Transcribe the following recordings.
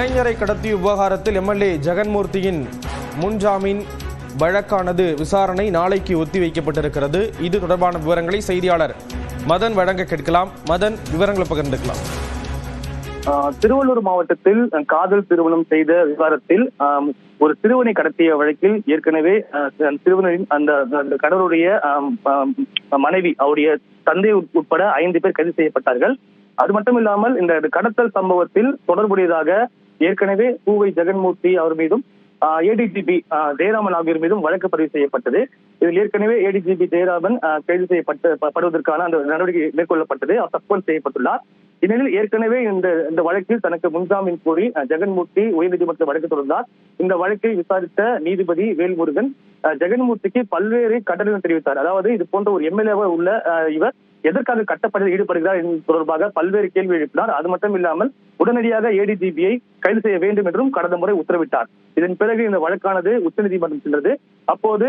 இளைஞரை கடத்திய விவகாரத்தில் எம்எல்ஏ ஜெகன்மூர்த்தியின் முன்ஜாமீன் வழக்கானது விசாரணை நாளைக்கு ஒத்திவைக்கப்பட்டிருக்கிறது. இது தொடர்பான விவரங்களை செய்தியாளர் மதன் வழங்க கேட்கலாம். மதன், விவரங்களை பகிர்ந்துக்கலாம். திருவள்ளூர் மாவட்டத்தில் காதல் திருமணம் செய்த விவகாரத்தில் ஒரு சிறுவனை கடத்திய வழக்கில் ஏற்கனவே சிறுவனின் அந்த கணவருடைய மனைவி, அவருடைய தந்தை உட்பட 5 பேர் கைது செய்யப்பட்டார்கள். அது மட்டும் இல்லாமல் இந்த கடத்தல் சம்பவத்தில் தொடர்புடையதாக ஏற்கனவே பூவை ஜெகன்மூர்த்தி அவர் மீதும் ஏடிஜிபி ஜெயராமன் ஆகியோர் மீதும் வழக்கு பதிவு செய்யப்பட்டது. இதில் ஏற்கனவே ஏடிஜிபி ஜெயராமன் கைது செய்யப்படுவதற்கான அந்த நடவடிக்கை மேற்கொள்ளப்பட்டது. அவர் சஸ்பெண்ட் செய்யப்பட்டுள்ளார். இந்நிலையில் ஏற்கனவே இந்த வழக்கில் தனக்கு முன்ஜாமீன் கோரி ஜெகன்மூர்த்தி உயர்நீதிமன்ற வழக்கு தொடர்ந்தார். இந்த வழக்கை விசாரித்த நீதிபதி வேல்முருகன் ஜெகன்மூர்த்திக்கு பல்வேறு கண்டனம் தெரிவித்தார். அதாவது இது போன்ற ஒரு எம்எல்ஏவாக உள்ள இவர் எதற்காக கட்டப்படையில் ஈடுபடுகிறார் என்பது தொடர்பாக பல்வேறு கேள்வி எழுப்பினார். அது மட்டும் இல்லாமல் உடனடியாக ஏடிஜிபியை கைது செய்ய வேண்டும் என்றும் கடந்த முறை உத்தரவிட்டார். இதன் பிறகு இந்த வழக்கானது உச்சநீதிமன்றம் சென்றது. அப்போது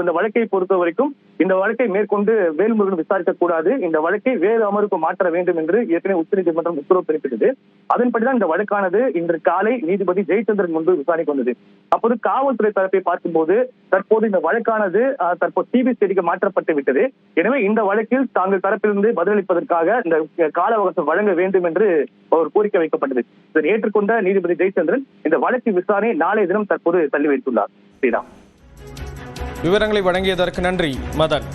இந்த வழக்கை பொறுத்த வரைக்கும் இந்த வழக்கை மேற்கொண்டு வேல்முருகன் விசாரிக்க கூடாது, இந்த வழக்கை வேறு அமர்வுக்கு மாற்ற வேண்டும் என்று ஏற்கனவே உச்சநீதிமன்றம் உத்தரவு பிறப்பித்தது. அதன்படிதான் இந்த வழக்கானது இன்று காலை நீதிபதி ஜெயச்சந்திரன் முன்பு விசாரிக்க வந்தது. அப்போது காவல்துறை தரப்பை பார்க்கும்போது தற்போது இந்த வழக்கானது தற்போது சிபிசிஐடிக்கு மாற்றப்பட்டு விட்டது. எனவே இந்த வழக்கில் தாங்கள் தரப்பிலிருந்து பதிலளிப்பதற்காக இந்த கால அவகாசம் வழங்க வேண்டும் என்று ஒரு கோரிக்கை வைக்கப்பட்டது. இதை ஏற்றுக்கொண்ட நீதிபதி ஜெயச்சந்திரன் இந்த வழக்கு விசாரணை நாளைய தினம் தற்போது தள்ளி வைத்துள்ளார். விவரங்களை வழங்கியதற்கு நன்றி மதன்.